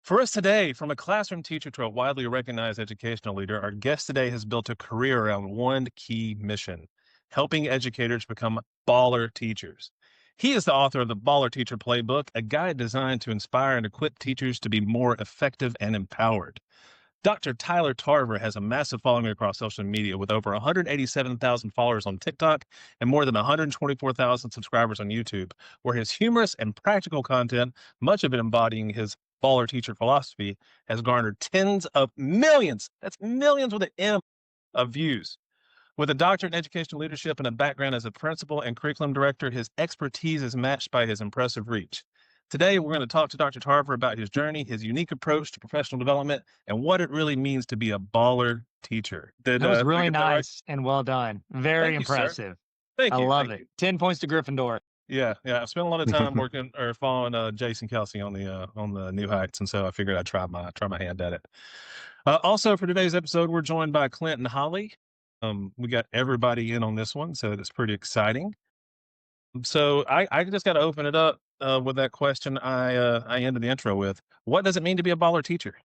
For us today, from a classroom teacher to a widely recognized educational leader, our guest today has built a career around one key mission: helping educators become baller teachers. He is the author of the Baller Teacher Playbook, a guide designed to inspire and equip teachers to be more effective and empowered. Dr. Tyler Tarver has a massive following across social media with over 187,000 followers on TikTok and more than 124,000 subscribers on YouTube, where his humorous and practical content, much of it embodying his baller teacher philosophy, has garnered tens of millions, that's millions with an M, of views. With a doctorate in educational leadership and a background as a principal and curriculum director, his expertise is matched by his impressive reach. Today, we're going to talk to Dr. Tarver about his journey, his unique approach to professional development, and what it really means to be a baller teacher. That was Did I really get that right? nice and well done. Very Thank you, sir. impressive. I Thank you. love Thank it. you. 10 points to Gryffindor. Yeah. I've spent a lot of time working or following Jason Kelsey on the New Heights, and so I figured I'd try my hand at it. Also, for today's episode, we're joined by Clint and Holly. We got everybody in on this one, so it's pretty exciting. So I just got to open it up with that question I ended the intro with. What does it mean to be a baller teacher?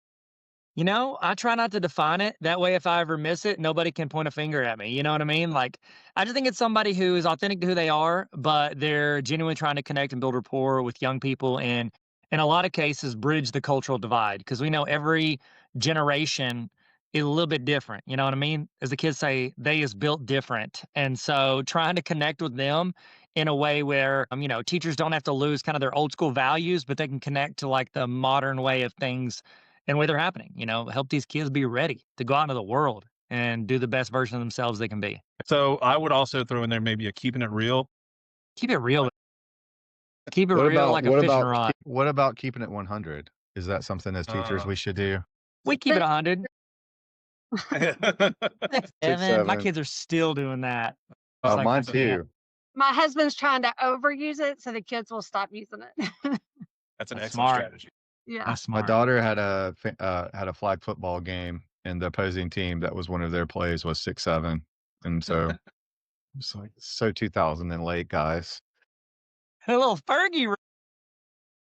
I try not to define it. That way, if I ever miss it, nobody can point a finger at me. You know what I mean? Like, I just think it's somebody who is authentic to who they are, but they're genuinely trying to connect and build rapport with young people and, in a lot of cases, bridge the cultural divide because we know every generation is a little bit different. You know what I mean? As the kids say, they is built different. And so trying to connect with them in a way where, teachers don't have to lose kind of their old school values, but they can connect to like the modern way of things and way they're happening. Help these kids be ready to go out into the world and do the best version of themselves they can be. So I would also throw in there maybe a keeping it real. Keep it real. Like, Keep it What real about like a what fishing about rod. what about keeping it 100? Is that something as teachers uh, we should do? We keep it 100. Thanks, Six, Evan. My seven. kids are still doing that. It's Oh, like, I mine can't. too. My husband's trying to overuse it so the kids will stop using it. That's an That's excellent smart. strategy. Yeah. That's My smart. daughter had a flag football game, and the opposing team, that was one of their plays, was 6-7, and so it's like so 2000 and late, guys. A little Fergie.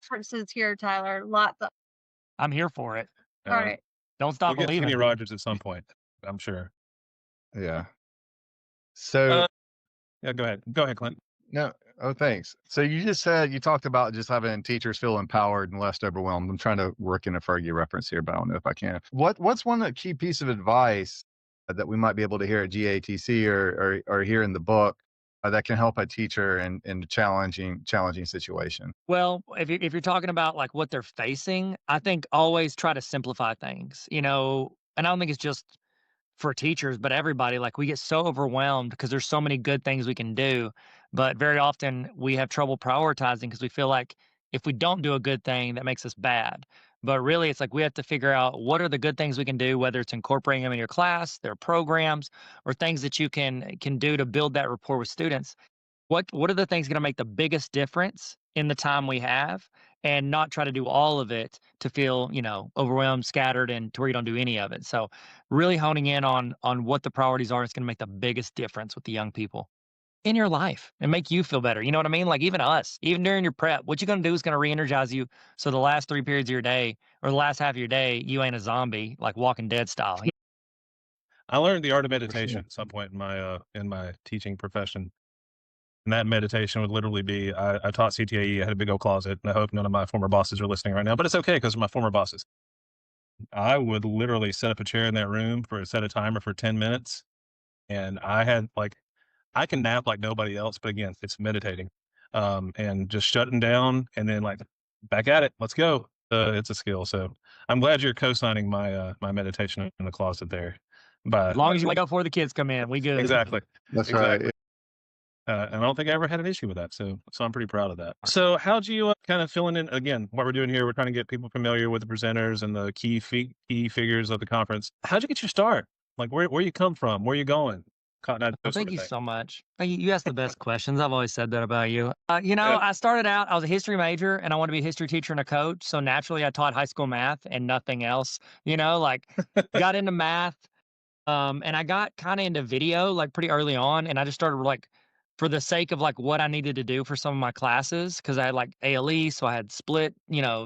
Differences here, Tyler. Lots of. I'm here for it. All right. Don't We'll stop get Kenny believing. Rogers at some point, I'm sure. Yeah. So Uh, yeah, go ahead. Go ahead, Clint. no, oh, thanks. So you talked about just having teachers feel empowered and less overwhelmed. I'm trying to work in a Fergie reference here, but I don't know if I can. What's one key piece of advice that we might be able to hear at GATC or hear in the book that can help a teacher in a challenging situation? Well, if you're talking about like what they're facing, I think always try to simplify things. And I don't think it's just for teachers, but everybody. Like we get so overwhelmed because there's so many good things we can do, but very often we have trouble prioritizing because we feel like if we don't do a good thing, that makes us bad. But really, it's like we have to figure out what are the good things we can do, whether it's incorporating them in your class, their programs, or things that you can do to build that rapport with students. What are the things gonna make the biggest difference in the time we have, and not try to do all of it to feel, overwhelmed, scattered, and to where you don't do any of it. So, really honing in on what the priorities are is gonna make the biggest difference with the young people in your life and make you feel better. You know what I mean? Like even us, even during your prep, what you're gonna do is gonna re-energize you so the last 3 periods of your day or the last half of your day, you ain't a zombie, like Walking Dead style. I learned the art of For meditation sure. at some point in my teaching profession. And that meditation would literally be I taught CTAE. I had a big old closet, and I hope none of my former bosses are listening right now, but it's okay because my former bosses. I would literally set up a chair in that room set a timer for 10 minutes. And I can nap like nobody else, but again, it's meditating, and just shutting down and then like back at it. Let's go. It's a skill. So I'm glad you're co-signing my meditation in the closet there. As But long as you wake up before the kids come in, we good. exactly. That's Exactly. right. And I don't think I ever had an issue with that, so I'm pretty proud of that. So how'd you kind of filling in again? What we're doing here, we're trying to get people familiar with the presenters and the key figures of the conference. How'd you get your start? Like where you come from, where you going, that Well, sort thank of you thing. so much. You asked the best questions. I've always said that about you. Yeah. I started out, I was a history major and I wanted to be a history teacher and a coach. So naturally, I taught high school math and nothing else, like got into math. And I got kind of into video like pretty early on. And I just started like for the sake of like what I needed to do for some of my classes, because I had like ALE, so I had split,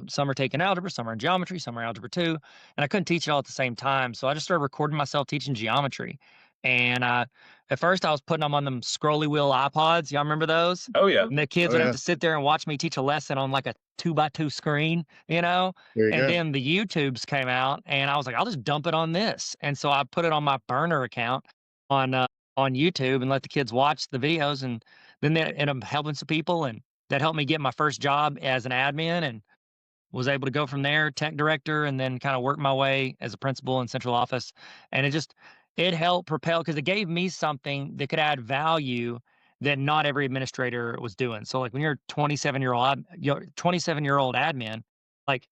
some are taking algebra, some are in geometry, some are algebra 2, and I couldn't teach it all at the same time. So I just started recording myself teaching geometry. And at first I was putting them on them scrolly wheel iPods. Y'all remember those? Oh yeah. And the kids Oh would have yeah. to sit there and watch me teach a lesson on like a 2x2 screen, There you And go. then the YouTubes came out, and I was like, I'll just dump it on this. And so I put it on my burner account on on YouTube and let the kids watch the videos, and then that ended up helping some people, and that helped me get my first job as an admin, and was able to go from there, tech director, and then kind of work my way as a principal in central office. And it helped propel because it gave me something that could add value that not every administrator was doing. So like when you're 27-year-old admin, like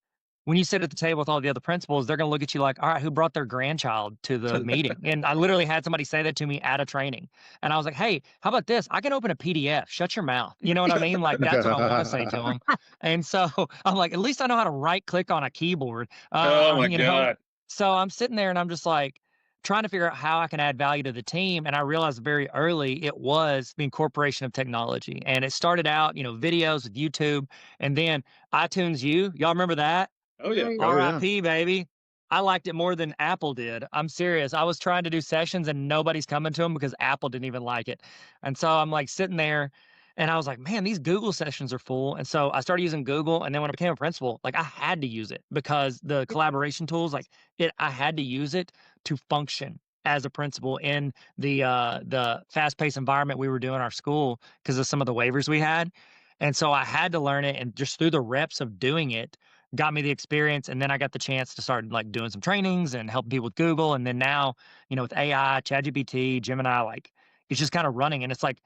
when you sit at the table with all the other principals, they're going to look at you like, all right, who brought their grandchild to the meeting? And I literally had somebody say that to me at a training. And I was like, hey, how about this? I can open a PDF. Shut your mouth. You know what I mean? Like that's what I want to say to them. And so I'm like, at least I know how to right click on a keyboard. Oh my You know? God. So I'm sitting there and I'm just like trying to figure out how I can add value to the team. And I realized very early it was the incorporation of technology. And it started out, videos with YouTube and then iTunes U. Y'all remember that? Oh yeah. Oh yeah. RIP, baby. I liked it more than Apple did. I'm serious. I was trying to do sessions and nobody's coming to them because Apple didn't even like it. And so I'm like sitting there and I was like, man, these Google sessions are full. And so I started using Google. And then when I became a principal, like I had to use it because the collaboration tools, I had to use it to function as a principal in the fast-paced environment we were doing our school because of some of the waivers we had. And so I had to learn it, and just through the reps of doing it, got me the experience, and then I got the chance to start like doing some trainings and helping people with Google, and then now, with AI, ChatGPT, Gemini, like it's just kind of running, and it's like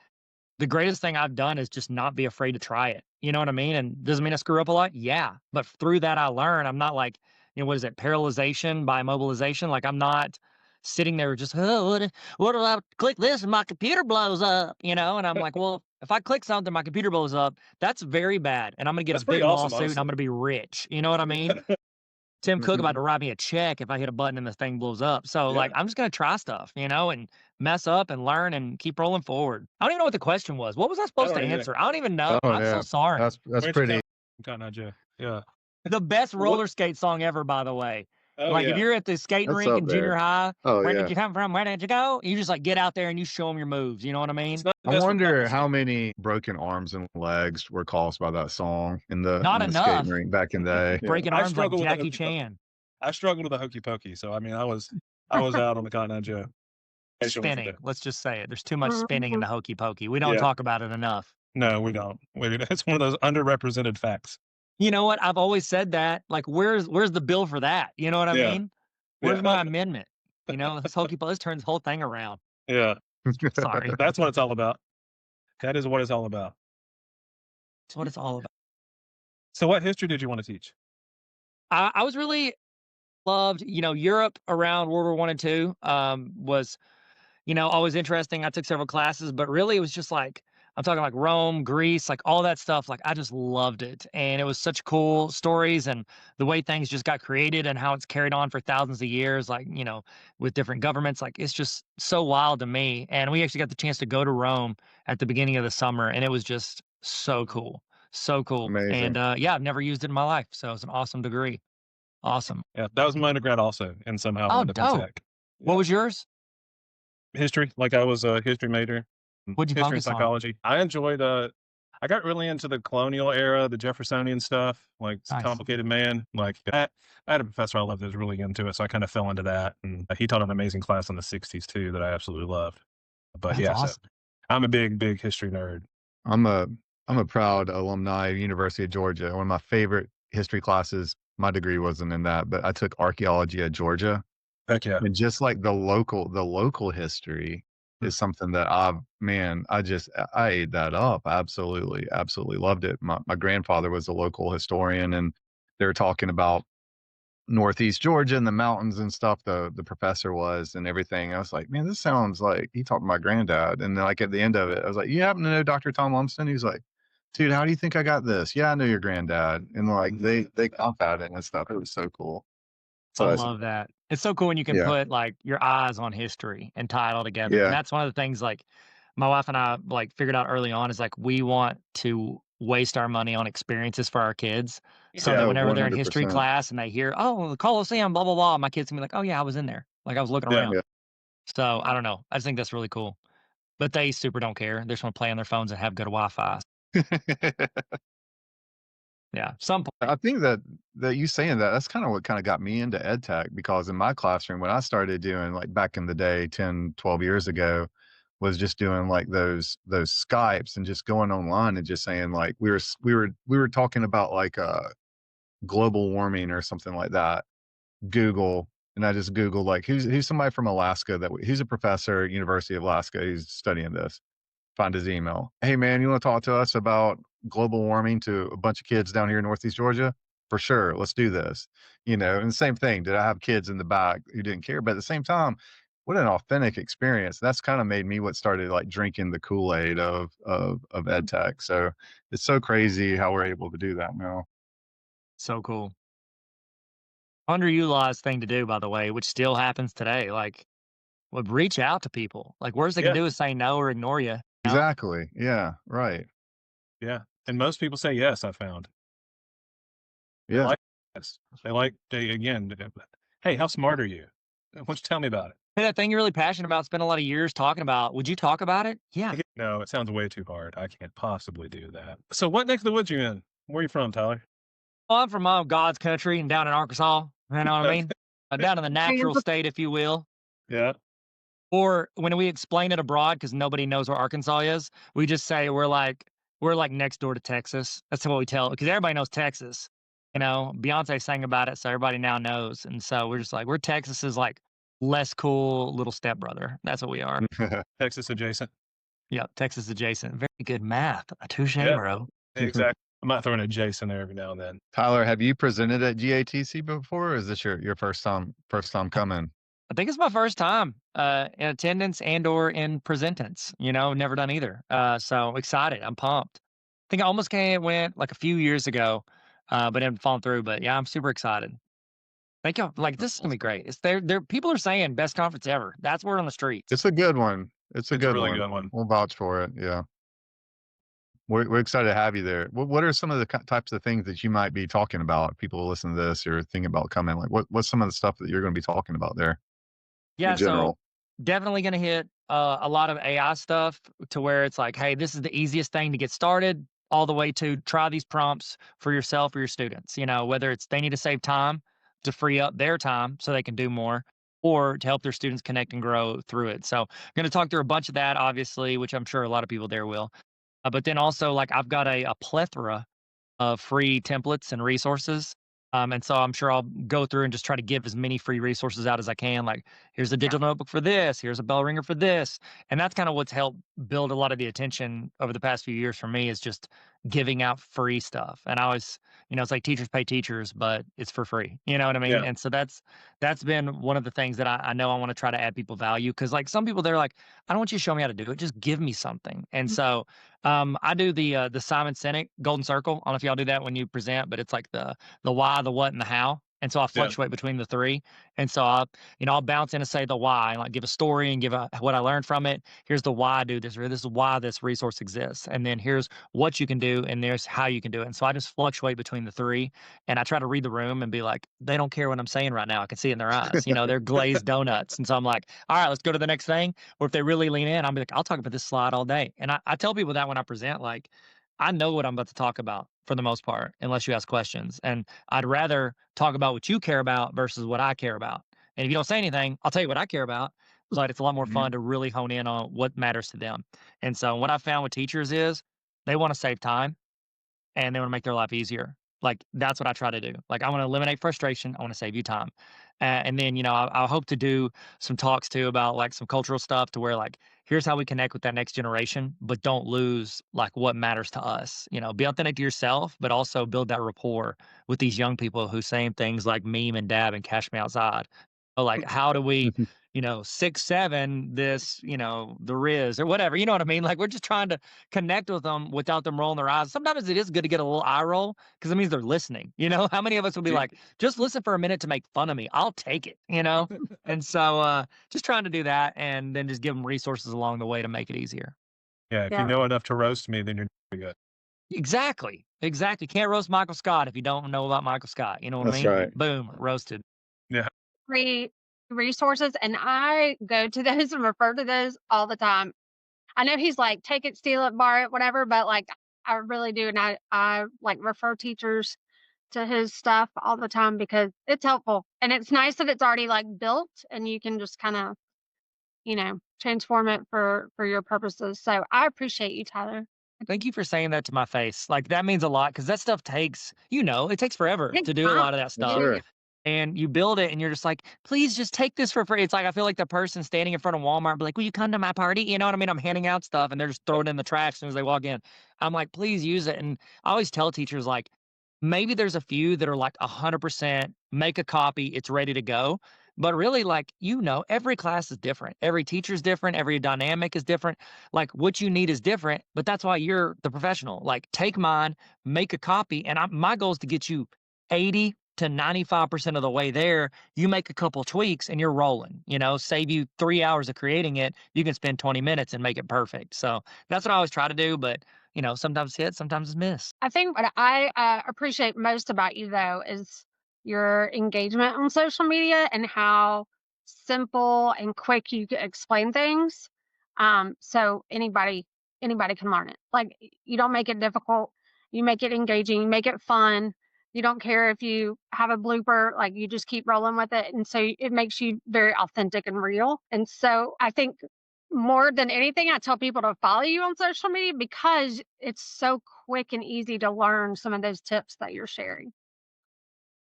the greatest thing I've done is just not be afraid to try it. You know what I mean? And does it mean I screw up a lot? Yeah, but through that I learn. I'm not like, what is it, paralyzation by mobilization? Like I'm not sitting there just, oh, what do I click this and my computer blows up? And I'm like, well, if I click something, my computer blows up. That's very bad, and I'm gonna get a That's pretty big awesome, lawsuit, and I'm honestly. gonna be rich. You know what I mean? Tim Cook about to write me a check if I hit a button and the thing blows up. So Yeah. like I'm just gonna try stuff, and mess up and learn and keep rolling forward. I don't even know what the question was. What was I I supposed don't to either. answer? I don't even know. Oh I'm so yeah. sorry. That's Where'd you pretty. Cotton Eye Joe. Yeah. The best What? roller skate song ever, by the way. Oh Like if yeah. you're at the skating That's rink up in there. junior high, Oh where yeah. did you come from? Where did you go? You just like get out there and you show them your moves. You know what I mean? It's not the I best for wonder couple how skate. many broken arms and legs were caused by that song in the Not skating enough. rink back in the day. Yeah. Breaking I arms like struggle with the Jackie hokey pokey. Chan. I struggled with the hokey pokey. So I mean, I was out on the Cotton Eye Joe. Spinning. Let's just say it. There's too much spinning in the hokey pokey. We don't Yeah. talk about it enough. No, we don't. It's one of those underrepresented facts. You know what? I've always said that. Like, where's the bill for that? You know what I Yeah. mean? Where's Yeah. my amendment? This hokey pokey, let's turn this whole thing around. Yeah. Sorry. That's what it's all about. That is what it's all about. That's what it's all about. So what history did you want to teach? I was really loved, Europe around World War One and Two. Was always interesting. I took several classes, but really it was just like I'm talking like Rome, Greece, like all that stuff. Like I just loved it. And it was such cool stories and the way things just got created and how it's carried on for thousands of years, like, with different governments. Like it's just so wild to me. And we actually got the chance to go to Rome at the beginning of the summer, and it was just so cool. So cool. Amazing. And yeah, I've never used it in my life. So it's an awesome degree. Awesome. Yeah, that was my undergrad also, and somehow I Oh, wound up in dope. tech. What was yours? History, like I was a history major, What'd you history and focus on? psychology. I enjoyed. I got really into the colonial era, the Jeffersonian stuff, like Nice. complicated man. Like I had a professor I loved that was really into it, so I kind of fell into that. And he taught an amazing class in the '60s too that I absolutely loved. But That's yeah, so awesome. I'm a big history nerd. I'm a proud alumni of University of Georgia. One of my favorite history classes. My degree wasn't in that, but I took archaeology at Georgia. Heck yeah. And just like the local history is something that I ate that up. Absolutely loved it. My grandfather was a local historian, and they're talking about Northeast Georgia and the mountains and stuff. The professor was and everything. I was like, man, this sounds like he talked to my granddad. And then like at the end of it, I was like, you happen to know Dr. Tom Lumsden? He's like, dude, how do you think I got this? Yeah, I know your granddad. And like they compounded it and stuff. It was so cool. So I that's- love that. It's so cool when you can Yeah. put like your eyes on history and tie it all together. Yeah. And that's one of the things like my wife and I like figured out early on is like we want to waste our money on experiences for our kids so Yeah. that Oh, whenever they're in history 100%. class and they hear, oh, the Colosseum, blah, blah, blah, my kids can be like, oh, yeah, I was in there. Like I was looking Yeah. around. Yeah. So I don't know. I just think that's really cool. But they super don't care. They just want to play on their phones and have good Wi Fi. Yeah. Some I think that you saying that, that's kind of what kind of got me into ed tech, because in my classroom, when I started doing, like, back in the day, 10, 12 years ago, was just doing like those Skypes and just going online and just saying, like, we were talking about like global warming or something like that. Google, and I just Googled, like, who's somebody from Alaska who's a professor at University of Alaska who's studying this. Find his email. Hey man, you want to talk to us about global warming to a bunch of kids down here in Northeast Georgia? For sure. Let's do this. And the same thing. Did I have kids in the back who didn't care? But at the same time, what an authentic experience. That's kind of made me what started like drinking the Kool-Aid of ed tech. So it's so crazy how we're able to do that now. so cool. Underutilized thing to do, by the way, which still happens today. Like, would reach out to people. Like, worst they can Yeah. do is say no or ignore you. Exactly. Yeah. Right. Yeah. And most people say yes, I found. They Yeah. like yes. Again, hey, how smart are you? Why don't you tell me about it? Hey, that thing you're really passionate about, spend a lot of years talking about. Would you talk about it? Yeah. No, it sounds way too hard. I can't possibly do that. So what neck of the woods you in? Where are you from, Tyler? Well, I'm from God's country and down in Arkansas. You know what I mean? Down in the natural Kansas. state, if you will. Yeah. Or when we explain it abroad, because nobody knows where Arkansas is, we just say we're like next door to Texas. That's what we tell because everybody knows Texas. Beyonce sang about it, so everybody now knows. And so we're just like we're Texas's like less cool little stepbrother. That's what we are. Texas adjacent. Yeah, Texas adjacent. Very good math. A touche, Yeah. bro. Exactly. I might throw an adjacent there every now and then. Tyler, have you presented at GATC before, or is this your first time coming? I think it's my first time in attendance and or in presentance. Never done either. So excited. I'm pumped. I think I almost went like a few years ago, but haven't fallen through. But yeah, I'm super excited. Thank you. Like this is gonna be great. It's there. People are saying best conference ever. That's word on the streets. It's a good one. It's a It's a good really one. good one. We'll vouch for it. Yeah. We're excited to have you there. What are some of the types of things that you might be talking about? People listen to this or thinking about coming. Like, what's some of the stuff that you're going to be talking about there Yeah, in so general? definitely going to hit a lot of AI stuff to where it's like, hey, this is the easiest thing to get started, all the way to try these prompts for yourself or your students. Whether it's they need to save time to free up their time so they can do more, or to help their students connect and grow through it. So, I'm going to talk through a bunch of that, obviously, which I'm sure a lot of people there will. But then also, like, I've got a plethora of free templates and resources. And so I'm sure I'll go through and just try to give as many free resources out as I can. Like, here's a Yeah. digital notebook for this, here's a bell ringer for this. And that's kind of what's helped build a lot of the attention over the past few years for me is just giving out free stuff. And I always, it's like teachers pay teachers, but it's for free. You know what I mean? Yeah. And so that's been one of the things that I know I want to try to add people value. Cause like some people they're like, I don't want you to show me how to do it. Just give me something. And so I do the Simon Sinek Golden Circle. I don't know if y'all do that when you present, but it's like the why, the what, and the how. And so I Yeah. fluctuate between the three. And so I'll bounce in and say the why and like give a story and give what I learned from it. Here's the why I do this, or this is why this resource exists. And then here's what you can do, and there's how you can do it. And so I just fluctuate between the three. And I try to read the room and be like, they don't care what I'm saying right now. I can see it in their eyes. They're glazed donuts. And so I'm like, all right, let's go to the next thing. Or if they really lean in, I'll be like, I'll talk about this slide all day. And I tell people that when I present, like, I know what I'm about to talk about for the most part, unless you ask questions. And I'd rather talk about what you care about versus what I care about. And if you don't say anything, I'll tell you what I care about. But it's a lot more Mhm. fun to really hone in on what matters to them. And so what I found with teachers is they want to save time and they want to make their life easier. Like that's what I try to do. Like I want to eliminate frustration. I want to save you time. And then I hope to do some talks too about like some cultural stuff to where like here's how we connect with that next generation, but don't lose like what matters to us. Be authentic to yourself, but also build that rapport with these young people who saying things like meme and dab and cash me outside. So like how do we 6'7" this, the Riz or whatever, you know what I mean? Like we're just trying to connect with them without them rolling their eyes. Sometimes it is good to get a little eye roll because it means they're listening. How many of us would be Yeah. like, just listen for a minute to make fun of me? I'll take it. And so just trying to do that and then just give them resources along the way to make it easier. Yeah, if you Yeah. know enough to roast me, then you're good. Exactly. Exactly. Can't roast Michael Scott if you don't know about Michael Scott. You know what I That's mean? right. Boom, roasted. Yeah. Free resources, and I go to those and refer to those all the time. I know he's like, take it, steal it, borrow it, whatever, but like I really do. And I like refer teachers to his stuff all the time because it's helpful. And it's nice that it's already like built and you can just kind of, transform it for your purposes. So I appreciate you, Tyler. Thank you for saying that to my face. Like that means a lot because that stuff takes, it takes forever Take to do a time. lot of that For stuff. Yeah. sure. And you build it and you're just like, please just take this for free. It's like I feel like the person standing in front of Walmart be like, will you come to my party? You know what I mean? I'm handing out stuff and they're just throwing it in the trash as soon as they walk in. I'm like, please use it. And I always tell teachers like maybe there's a few that are like 100% make a copy, it's ready to go. But really, like, every class is different. Every teacher's different. Every dynamic is different. Like, what you need is different. But that's why you're the professional. Like, take mine, make a copy. And my goal is to get you 80 to 95% of the way there. You make a couple tweaks and you're rolling, save you 3 hours of creating it. You can spend 20 minutes and make it perfect. So that's what I always try to do. But, sometimes hit, sometimes it's miss. I think what I appreciate most about you, though, is your engagement on social media and how simple and quick you can explain things. So anybody can learn it. Like you don't make it difficult. You make it engaging. You make it fun. You don't care if you have a blooper. Like you just keep rolling with it, and so it makes you very authentic and real. And so I think more than anything, I tell people to follow you on social media because it's so quick and easy to learn some of those tips that you're sharing.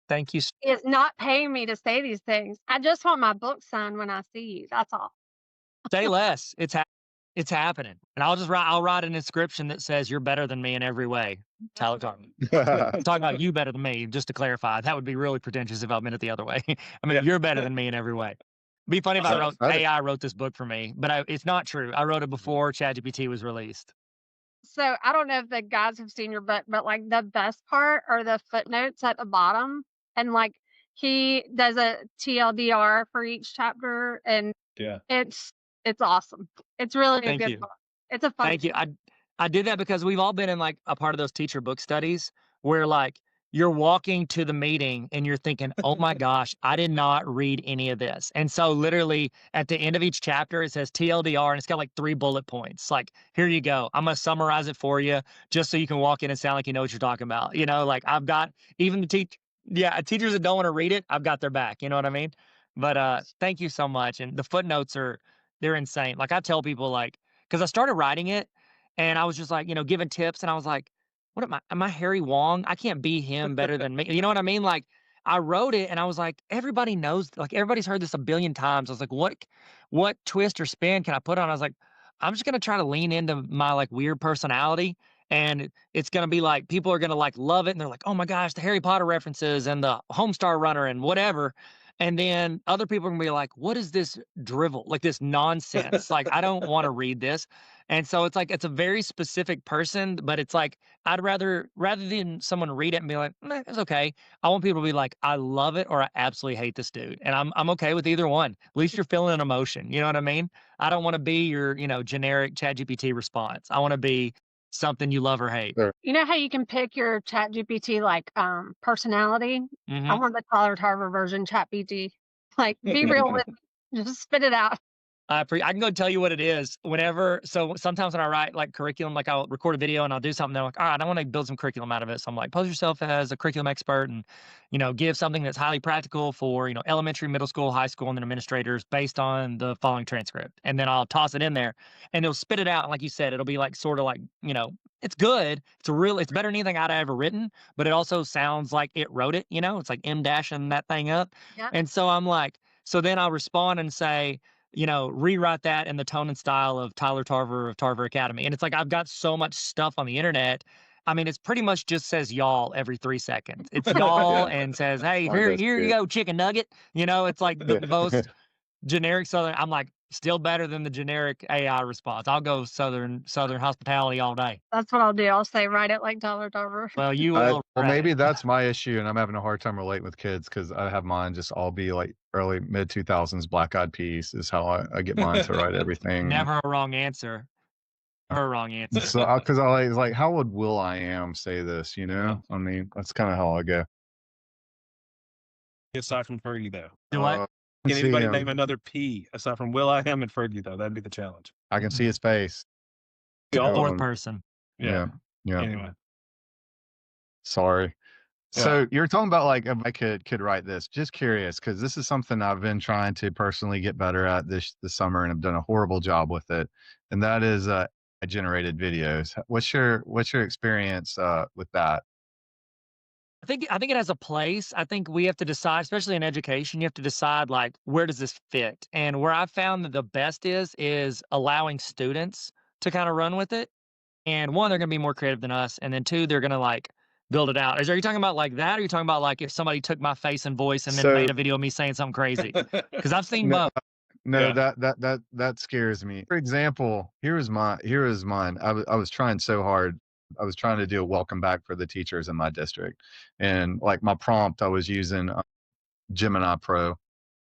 Thank you. It's not paying me to say these things. I just want my book signed when I see you. That's all. Say less. It's happening. And I'll write an inscription that says you're better than me in every way. Tyler talking. Talking about you better than me, just to clarify. That would be really pretentious if I meant it the other way. I mean, Yeah. you're better than me in every way. Be funny if I wrote I- AI wrote this book for me, but it's not true. I wrote it before ChatGPT was released. So I don't know if the guys have seen your book, but like the best part are the footnotes at the bottom. And like he does a TLDR for each chapter and Yeah. it's awesome. It's really a Thank good you. book. It's a fun Thank you. I did that because we've all been in like a part of those teacher book studies where like you're walking to the meeting and you're thinking, "Oh my gosh, I did not read any of this." And so literally at the end of each chapter it says TLDR and it's got like 3 bullet points. Like, "Here you go. I'm going to summarize it for you just so you can walk in and sound like you know what you're talking about." Like I've got even teachers that don't want to read it, I've got their back, you know what I mean? But thank you so much. And the footnotes they're insane. Like I tell people like cuz I started writing it and I was just like, giving tips and I was like, what am I Harry Wong? I can't be him better than me. You know what I mean? Like I wrote it and I was like, everybody knows, like everybody's heard this a billion times. I was like, what twist or spin can I put on? I was like, I'm just gonna try to lean into my like weird personality. And it's gonna be like people are gonna like love it and they're like, oh my gosh, the Harry Potter references and the Homestar Runner and whatever. And then other people are gonna be like, what is this drivel? Like this nonsense. Like, I don't want to read this. And so it's like it's a very specific person, but it's like I'd rather than someone read it and be like, it's okay. I want people to be like, I love it or I absolutely hate this dude. And I'm okay with either one. At least you're feeling an emotion. You know what I mean? I don't want to be your, generic ChatGPT response. I want to be something you love or hate. Sure. You know how you can pick your chat GPT like personality? I Mhm. want the Tyler Tarver version chat GPT. Like be real with me. Just spit it out. I can go tell you what it is so sometimes when I write like curriculum, like I'll record a video and I'll do something. They're like, all right, I want to build some curriculum out of it. So I'm like, pose yourself as a curriculum expert and, give something that's highly practical for, elementary, middle school, high school, and then administrators based on the following transcript. And then I'll toss it in there and it'll spit it out. And like you said, it'll be like sort of like, it's good. It's better than anything I'd ever written, but it also sounds like it wrote it, it's like M dashing that thing up. Yeah. And so I'm like, so then I'll respond and say, rewrite that in the tone and style of Tyler Tarver of Tarver Academy. And it's like I've got so much stuff on the internet. I mean, it's pretty much just says y'all every 3 seconds. It's y'all and says, hey, Mine does here you too. go, chicken nugget. It's like the most generic Southern. I'm like, still better than the generic AI response. I'll go Southern hospitality all day. That's what I'll do. I'll say write it like Tyler Tarver. Well, you will. Well, regret maybe it. that's my issue, and I'm having a hard time relating with kids because I have mine just all be like early mid 2000s Black Eyed Peas is how I get mine to write everything. Never a wrong answer. Or wrong answer. So, because I was like, how would Will I Am say this? You know, I mean, that's kind of how I go. Aside from Fergie, though. Do what? I Can can see anybody him. name another P aside from Will I Am and Fergie, though? That'd be the challenge. I can see his face. We all Fourth Um, person. yeah. Yeah. Anyway. Sorry. Yeah. So you're talking about like if I could write this. Just curious, because this is something I've been trying to personally get better at this summer, and I've done a horrible job with it. And that is generated videos. What's your experience with that? I think it has a place. I think we have to decide, especially in education, you have to decide like where does this fit? And where I've found that the best is allowing students to kind of run with it. And one, they're gonna be more creative than us, and then two, they're gonna like build it out. Are you talking about like that? Or are you talking about like if somebody took my face and voice and then So made a video of me saying something crazy? Because I've seen no, both. no, Yeah. that scares me. For example, here is mine. I was trying so hard. I was trying to do a welcome back for the teachers in my district, and like my prompt, I was using Gemini Pro,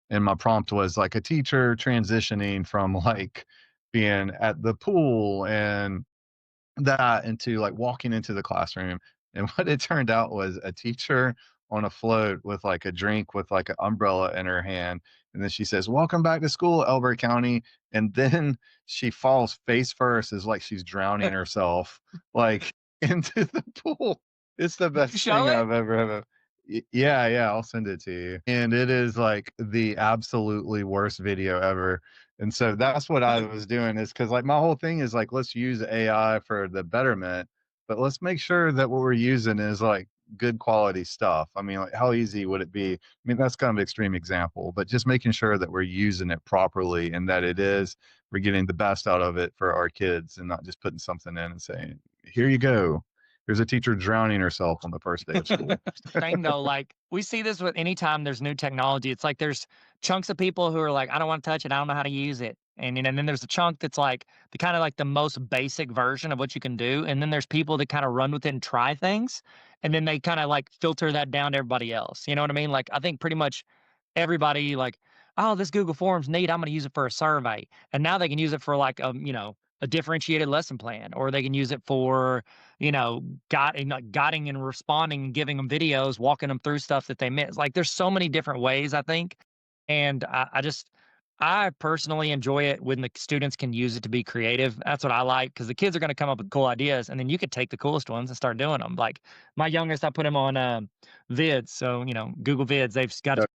and my prompt was like a teacher transitioning from like being at the pool and that into like walking into the classroom. And what it turned out was a teacher on a float with like a drink with like an umbrella in her hand. And then she says, "Welcome back to school, Elbert County." And then she falls face first as like she's drowning herself, like into the pool. It's the best Show thing it. I've ever. Yeah, I'll send it to you. And it is like the absolutely worst video ever. And so that's what I was doing is because like my whole thing is like, let's use AI for the betterment, but let's make sure that what we're using is like good quality stuff. I mean, like how easy would it be? I mean, that's kind of an extreme example, but just making sure that we're using it properly and that we're getting the best out of it for our kids and not just putting something in and saying, here you go. Here's a teacher drowning herself on the first day of school. Thing though, like we see this with anytime there's new technology. It's like there's chunks of people who are like, I don't want to touch it, I don't know how to use it. And you know, and then there's a chunk that's like the kind of like the most basic version of what you can do. And then there's people that kind of run with it and try things. And then they kind of like filter that down to everybody else. You know what I mean? Like I think pretty much everybody like, oh, this Google Forms neat. I'm gonna use it for a survey. And now they can use it for like you know, a differentiated lesson plan, or they can use it for, you know, guiding and responding and giving them videos, walking them through stuff that they missed. Like there's so many different ways, I think. And I personally enjoy it when the students can use it to be creative. That's what I like because the kids are going to come up with cool ideas, and then you could take the coolest ones and start doing them. Like my youngest, I put him on Vids, so you know Google Vids. They've got a,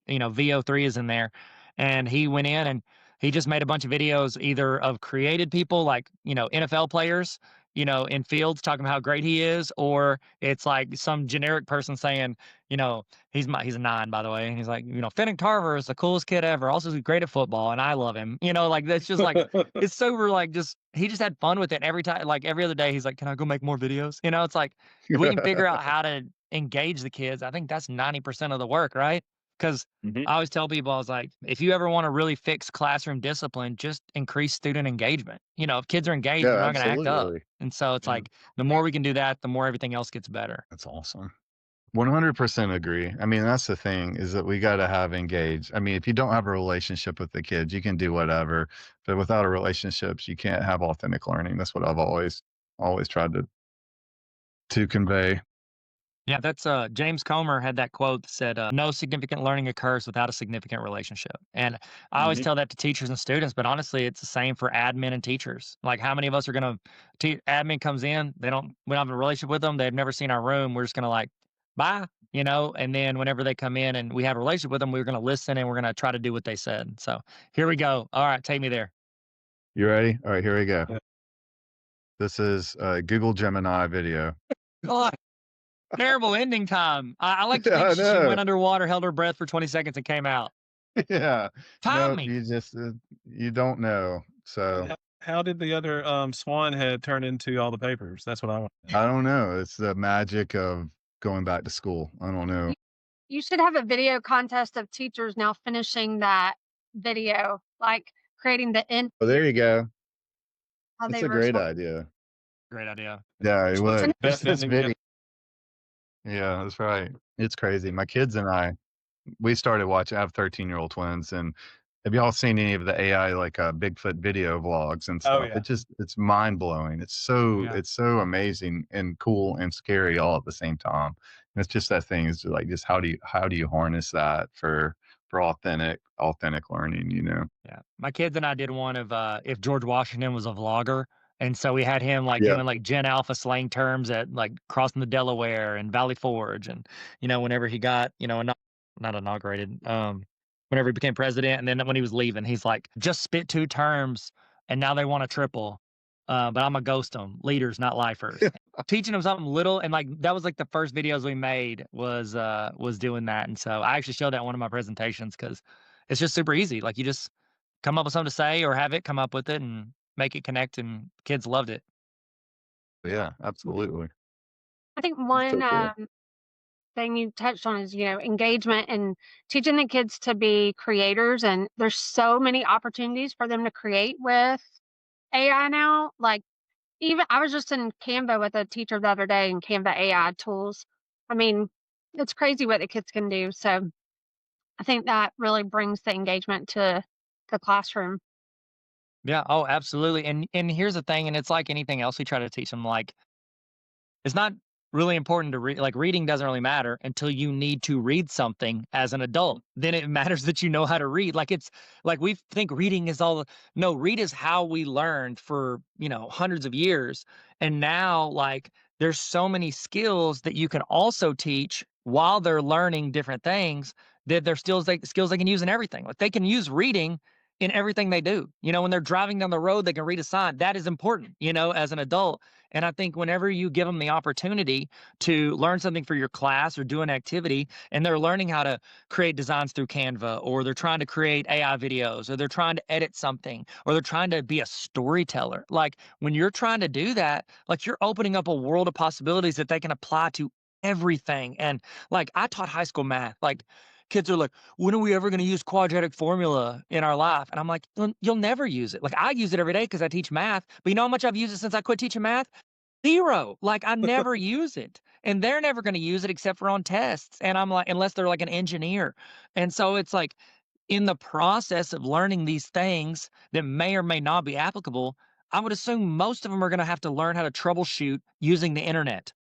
you know, VO3 is in there, and he went in and he just made a bunch of videos either of created people like, you know, NFL players, you know, in fields talking about how great he is, or it's like some generic person saying, you know, he's a 9 by the way, and he's like, you know, Finnick Tarver is the coolest kid ever, also he's great at football and I love him, you know, like that's just like it's super like just he just had fun with it. And every time, like every other day, he's like, can I go make more videos? You know, it's like if we can figure out how to engage the kids, I think that's 90% of the work, right? Because Mhm. I always tell people, I was like, if you ever want to really fix classroom discipline, just increase student engagement. You know, if kids are engaged, they're Yeah, not going to act up. absolutely. And so it's Yeah. like the more we can do that, the more everything else gets better. That's awesome. 100% agree. I mean, that's the thing is that we got to have engaged. I mean, if you don't have a relationship with the kids, you can do whatever, but without a relationships, you can't have authentic learning. That's what I've always tried to convey. Yeah, that's James Comer had that quote that said, "No significant learning occurs without a significant relationship." And I always Mhm. tell that to teachers and students, but honestly, it's the same for admin and teachers. Like, how many of us are gonna admin comes in, we don't have a relationship with them, they've never seen our room, we're just gonna like, bye, you know. And then whenever they come in and we have a relationship with them, we're gonna listen and we're gonna try to do what they said. So here we go. All right, take me there. You ready? All right, here we go. Yeah. This is a Google Gemini video. God, terrible ending time. I like to Yeah, think I she know. went underwater, held her breath for 20 seconds, and came out. Yeah. Time No, me. you just you don't know. So How did the other swan head turn into all the papers? That's what I want to know. I don't know. It's the magic of going back to school. I don't know. You should have a video contest of teachers now finishing that video, like creating the end Oh, there you go. how That's they a great respond. idea. Great idea. Yeah, it That's the would. best This ending yet. video. Yeah, that's right. It's crazy. My kids and I, we started watching. I have 13-year-old twins, and Have y'all seen any of the AI like Bigfoot video vlogs and Oh stuff? yeah. It's mind blowing. Yeah. It's so amazing and cool and scary all at the same time. And it's just that thing is like just how do you harness that for authentic learning, you know? Yeah. My kids and I did one of, if George Washington was a vlogger, and so we had him, like, Yeah. doing, like, Gen Alpha slang terms at, like, crossing the Delaware and Valley Forge, and, whenever he got, not inaugurated, whenever he became president, and then when he was leaving, he's like, "Just spit 2 terms, and now they want a triple, but Imma ghost them. Leaders, not lifers." Teaching them something little, and, like, that was, like, the first videos we made was doing that, and so I actually showed that in one of my presentations because it's just super easy, like, you just come up with something to say or have it come up with it and make it connect, and kids loved it. Yeah, absolutely. I think It's one so cool. thing you touched on is, engagement and teaching the kids to be creators. And there's so many opportunities for them to create with AI now. Like, even I was just in Canva with a teacher the other day, and Canva AI tools. I mean, it's crazy what the kids can do. So I think that really brings the engagement to the classroom. Yeah, oh, absolutely, and here's the thing, and it's like anything else we try to teach them, like, it's not really important to read. Like, reading doesn't really matter until you need to read something as an adult. Then it matters that you know how to read. Like, it's like we think reading is all. No, read is how we learned for, hundreds of years. And now, like, there's so many skills that you can also teach while they're learning different things, that they're skills they can use in everything. Like, they can use reading in everything they do. When they're driving down the road, they can read a sign. That is important, as an adult. And I think whenever you give them the opportunity to learn something for your class or do an activity, and they're learning how to create designs through Canva, or they're trying to create AI videos, or they're trying to edit something, or they're trying to be a storyteller. Like, when you're trying to do that, like, you're opening up a world of possibilities that they can apply to everything. And, like, I taught high school math. Like, kids are like, when are we ever going to use quadratic formula in our life? And I'm like, you'll never use it. Like, I use it every day because I teach math. But you know how much I've used it since I quit teaching math? 0. Like, I never use it, and they're never gonna use it except for on tests, and I'm like, unless they're like an engineer, and so it's like, in the process of learning these things that may or may not be applicable, I would assume most of them are gonna have to learn how to troubleshoot using the internet.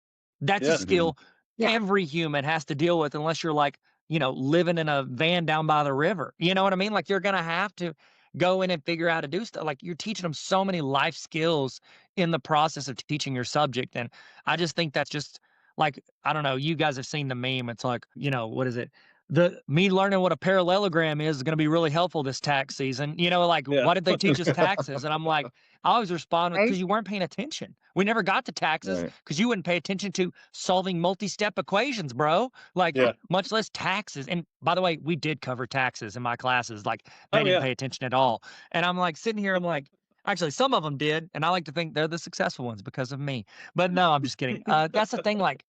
That's a Yeah. Mhm. skill Yeah. every human has to deal with unless you're, like, living in a van down by the river, you know what I mean? Like, you're gonna have to go in and figure out how to do stuff. Like, you're teaching them so many life skills in the process of teaching your subject, and I just think that's just, like, I don't know, you guys have seen the meme, it's like, what is it? The me learning what a parallelogram is gonna be really helpful this tax season, like, Yeah. "Why did they teach us taxes?" And I'm like, I always respond with, Right. "'Cause you weren't paying attention. We never got to taxes Right. because you wouldn't pay attention to solving multi-step equations, bro. Like, Yeah. much less taxes." And by the way, we did cover taxes in my classes, like, they Oh didn't yeah. pay attention at all. And I'm, like, sitting here, I'm like, actually, some of them did, and I like to think they're the successful ones because of me. But no, I'm just kidding. That's the thing, like,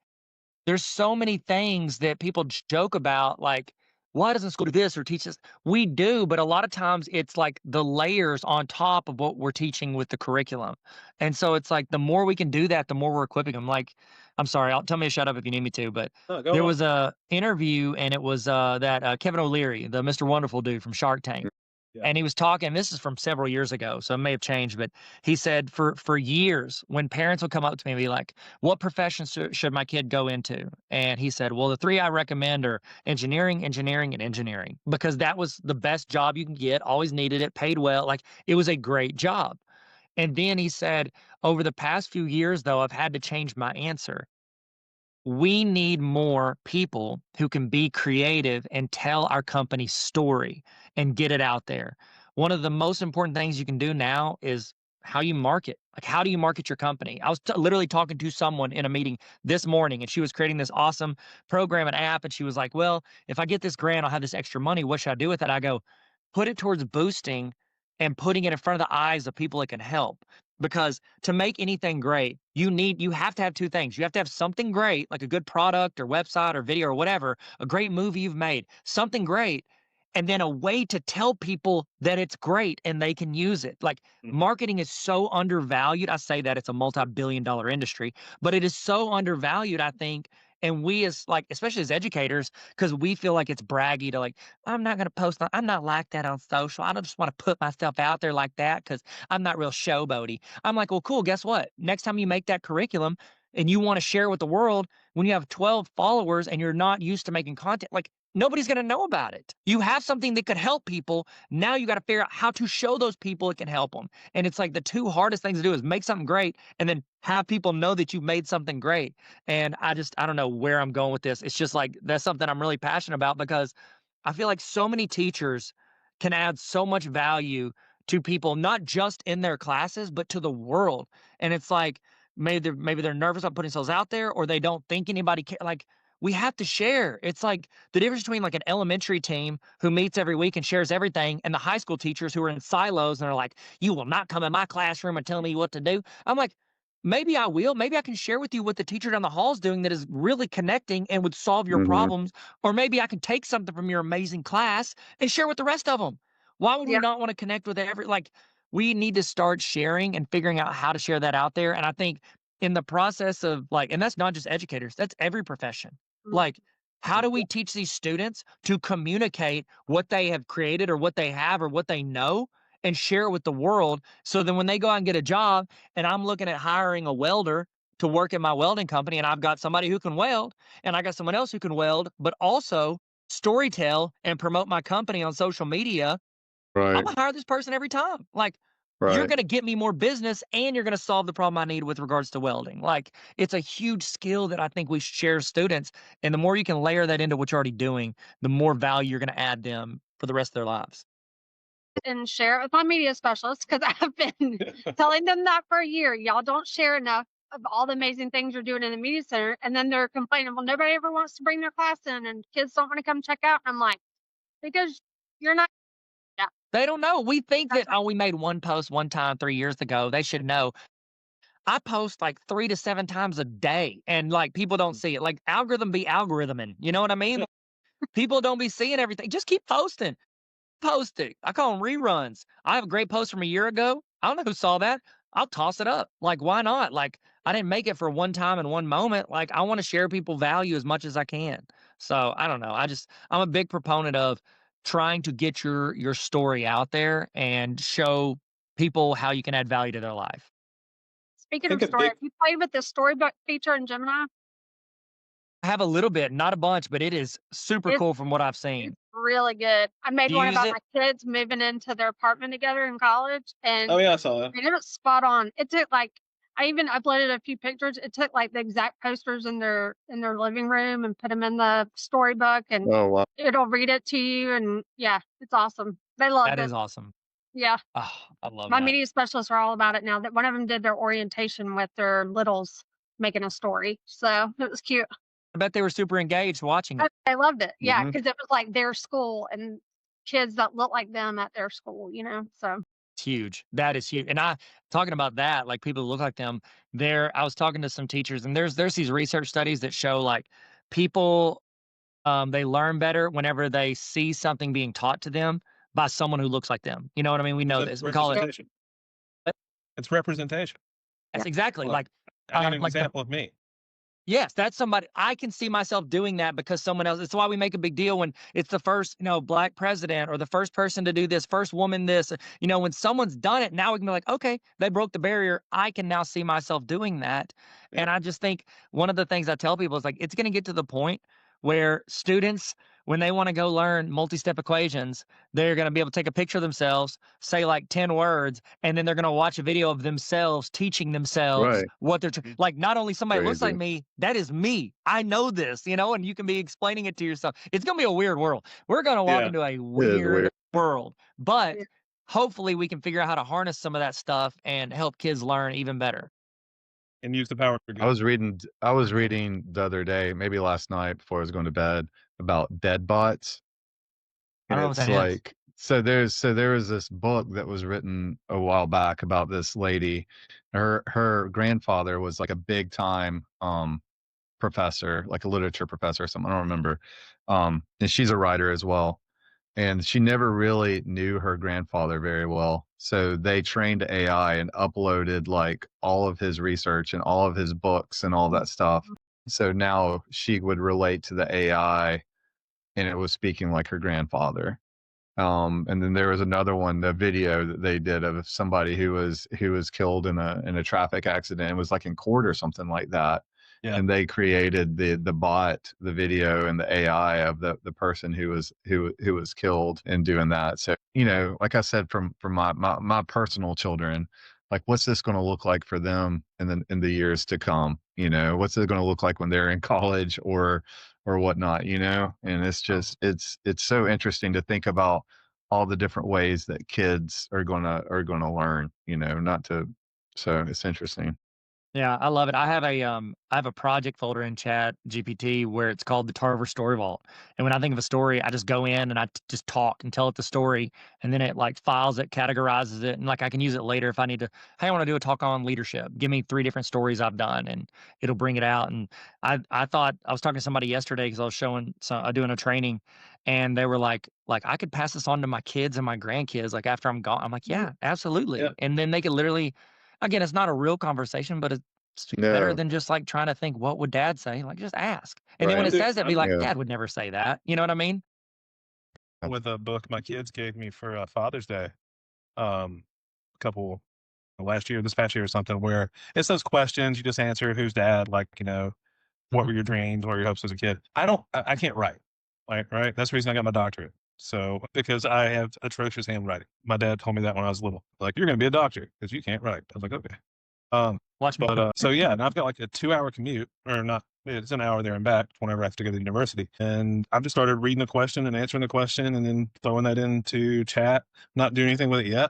there's so many things that people joke about, like, "Why doesn't school do this or teach this?" We do, but a lot of times it's like the layers on top of what we're teaching with the curriculum. And so it's like the more we can do that, the more we're equipping them. Like, I'm sorry, tell me to shut up if you need me to, but No, go there on. was a interview, and it was that Kevin O'Leary, the Mr. Wonderful dude from Shark Tank. Yeah. And he was talking, this is from several years ago, so it may have changed, but he said for years, when parents would come up to me and be like, "What profession should my kid go into?" And he said, "Well, the 3 I recommend are engineering, engineering, and engineering," because that was the best job you can get, always needed it, paid well, like, it was a great job. And then he said, "Over the past few years, though, I've had to change my answer. We need more people who can be creative and tell our company's story and get it out there." One of the most important things you can do now is how you market. Like, how do you market your company? I was literally talking to someone in a meeting this morning, and she was creating this awesome program and app. And she was like, "Well, if I get this grant, I'll have this extra money. What should I do with it?" I go, "Put it towards boosting and putting it in front of the eyes of people it can help." Because to make anything great, you have to have 2 things. You have to have something great, like a good product or website or video or whatever, a great movie you've made, something great, and then a way to tell people that it's great and they can use it. Like, Mhm. marketing is so undervalued. I say that it's a multi-billion dollar industry, but it is so undervalued, I think, And we as like, especially as educators, because we feel like it's braggy to like, I'm not gonna post I'm not like that on social. I don't just want to put myself out there like that because I'm not real showboaty. I'm like, well, cool, guess what? Next time you make that curriculum and you want to share with the world, when you have 12 followers and you're not used to making content, like nobody's gonna know about it. You have something that could help people. Now you got to figure out how to show those people it can help them. And it's like the two hardest things to do is make something great and then have people know that you've made something great. And I don't know where I'm going with this. It's just like that's something I'm really passionate about because I feel like so many teachers can add so much value to people, not just in their classes, but to the world. And it's like maybe they're nervous about putting themselves out there or they don't think anybody care. Like we have to share. It's like the difference between like an elementary team who meets every week and shares everything and the high school teachers who are in silos and are like, you will not come in my classroom and tell me what to do. I'm like, maybe I will. Maybe I can share with you what the teacher down the hall is doing that is really connecting and would solve your Hmm. problems. Or maybe I can take something from your amazing class and share with the rest of them. Why would we Yeah. not want to connect with we need to start sharing and figuring out how to share that out there. And I think in the process of like, and that's not just educators, that's every profession. Mhm. Like, how do we teach these students to communicate what they have created or what they have or what they know and share it with the world so then when they go out and get a job and I'm looking at hiring a welder to work in my welding company and I've got somebody who can weld and I got someone else who can weld, but also storytell and promote my company on social media, I'm Right. gonna hire this person every time. Like, you're Right. gonna get me more business and you're gonna solve the problem I need with regards to welding. Like, it's a huge skill that I think we share as students. And the more you can layer that into what you're already doing, the more value you're gonna add them for the rest of their lives. And share it with my media specialist because I've been telling them that for a year. Y'all don't share enough of all the amazing things you're doing in the media center. And then they're complaining, well, nobody ever wants to bring their class in and kids don't want to come check out. And I'm like, because you're not, yeah, They don't know. We think that's that, right. oh, we made one post one time 3 years ago. They should know. I post like 3 to 7 times a day and like people don't see it. Like algorithm be algorithming. You know what I mean? People don't be seeing everything. Just keep posting. Post it. I call them reruns. I have a great post from a year ago. I don't know who saw that. I'll toss it up. Like, why not? Like, I didn't make it for one time and one moment. Like, I want to share people value as much as I can. So I don't know. I'm a big proponent of trying to get your story out there and show people how you can add value to their life. I Speaking think of a story, big have you played with the storybook feature in Gemini? I have a little bit, not a bunch, but it is super It's cool from what I've it's seen. really good. I made Do you one use about it? my kids moving into their apartment together in college, Oh, and yeah, I saw that. it was spot on. It took like I even uploaded a few pictures. It took like the exact posters in their living room and put them in the storybook, and Oh wow. it'll read it to you. And yeah, it's awesome. They loved That it. is awesome. Yeah, Oh, I love my that. media specialists are all about it now. That one of them did their orientation with their littles making a story, so it was cute. I bet they were super engaged watching it. I loved it. Yeah, Hmm. because it was like their school and kids that look like them at their school. So It's huge. That is huge. And I talking about that, like people who look like them, there I was talking to some teachers and there's these research studies that show like people they learn better whenever they see something being taught to them by someone who looks like them. You know what I mean? We know this. We call it Representation. It's representation. yeah, that's exactly Look, I need an like the example of me. yes, that's somebody I can see myself doing that because someone else. It's why we make a big deal when it's the first, black president or the first person to do this, first woman this. When someone's done it, now we can be like, okay, they broke the barrier. I can now see myself doing that. Yeah. And I just think one of the things I tell people is like it's going to get to the point where students, when they want to go learn multi-step equations, they're going to be able to take a picture of themselves, say like 10 words, and then they're going to watch a video of themselves teaching themselves Right. what they're like not only somebody that looks like Crazy. me, that is me. I know this, and you can be explaining it to yourself. It's going to be a weird world. We're going to walk Yeah. into a It is weird weird. world, but yeah. hopefully we can figure out how to harness some of that stuff and help kids learn even better. And use the power for I good. was reading the other day, maybe last night before I was going to bed, about dead bots. I And don't know what it's that is. like there was this book that was written a while back about this lady. Her grandfather was like a big time professor, like a literature professor or something. I don't remember. And she's a writer as well. And she never really knew her grandfather very well. So they trained AI and uploaded like all of his research and all of his books and all that stuff. So now she would relate to the AI, and it was speaking like her grandfather. And then there was another one, the video that they did of somebody who was killed in a traffic accident. It was like in court or something like that. Yeah. And they created the bot, the video, and the AI of the person who was killed in doing that. So, like I said, from my personal children, like what's this going to look like for them in the years to come? What's it going to look like when they're in college or whatnot? And it's just it's so interesting to think about all the different ways that kids are gonna learn. Not to. So it's interesting. Yeah, I love it. I have a project folder in Chat GPT where it's called the Tarver Story Vault. And when I think of a story, I just go in and just talk and tell it the story, and then it like files it, categorizes it, and like I can use it later if I need to. Hey, I want to do a talk on leadership. Give me 3 different stories I've done, and it'll bring it out. And I thought I was talking to somebody yesterday because I was doing a training, and they were like I could pass this on to my kids and my grandkids like after I'm gone. I'm like, yeah, absolutely. Yeah. And then they could literally. Again, it's not a real conversation, but it's better No. than just like trying to think, what would dad say? Like, just ask. And then when Right. it says that, be like, Yeah. dad would never say that. You know what I mean? With a book my kids gave me for Father's Day, a couple last year, this past year or something, where it's those questions you just answer, who's dad, like, what were your dreams, what were your hopes as a kid? I can't write, like, right? That's the reason I got my doctorate. So because I have atrocious handwriting. My dad told me that when I was little, like, you're going to be a doctor because you can't write. I was like, okay. Watch me. But so yeah, and I've got like a 2 hour commute, or not. It's an hour there and back whenever I have to go to the university. And I've just started reading the question and answering the question, and then throwing that into chat. Not doing anything with it yet,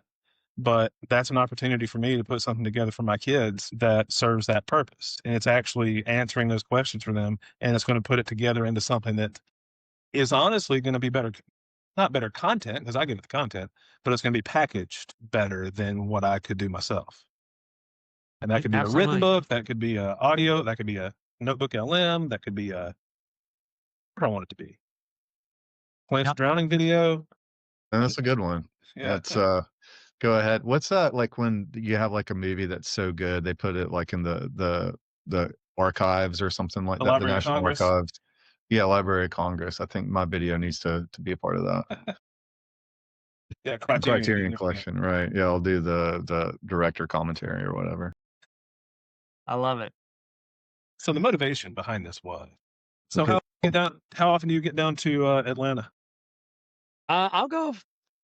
but that's an opportunity for me to put something together for my kids that serves that purpose. And it's actually answering those questions for them, and it's going to put it together into something that is honestly going to be better, not better content because I give it the content, but it's going to be packaged better than what I could do myself. And that could be a written Absolutely. book, that could be a audio, that could be a notebook LM, that could be a what I want it to be. Plants Yep. drowning video. And that's a good one. Yeah. That's go ahead. What's that like when you have like a movie that's so good they put it like in the archives or something like The that, the Library of National Congress. Archives? Yeah, Library of Congress. I think my video needs to be a part of that. Yeah, Criterion Collection, right? Yeah, I'll do the director commentary or whatever. I love it. So the motivation behind this was. So Okay. how often do you get down to Atlanta? I'll go